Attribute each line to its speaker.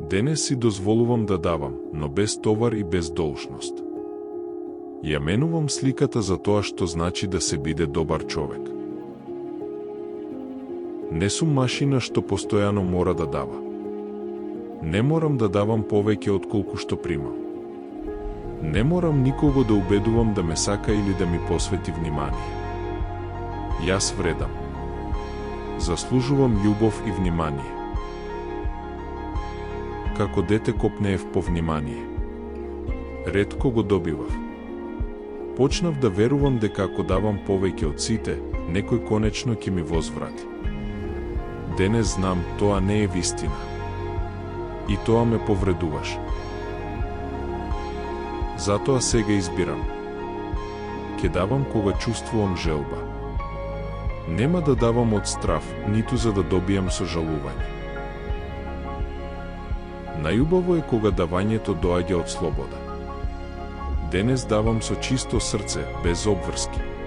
Speaker 1: Денес си дозволувам да давам, но без товар и без должност. Ја менувам сликата за тоа што значи да се биде добар човек. Не сум машина што постојано мора да дава. Не морам да давам повеќе отколку што примам. Не морам никого да убедувам да ме сака или да ми посвети внимание. Јас вредам. Заслужувам љубов и внимание. Како дете копнеев по внимание. Ретко го добивав. Почнав да верувам дека ако давам повеќе од сите, некој конечно ќе ми возврати. Денес знам, тоа не е вистина. И тоа ме повредуваше. Затоа сега избирам. Ке давам кога чувствувам желба. Нема да давам од страв, ниту за да добијам сожалување. Најубаво е кога давањето доаѓа од слобода. Денес давам со чисто срце, без обврски.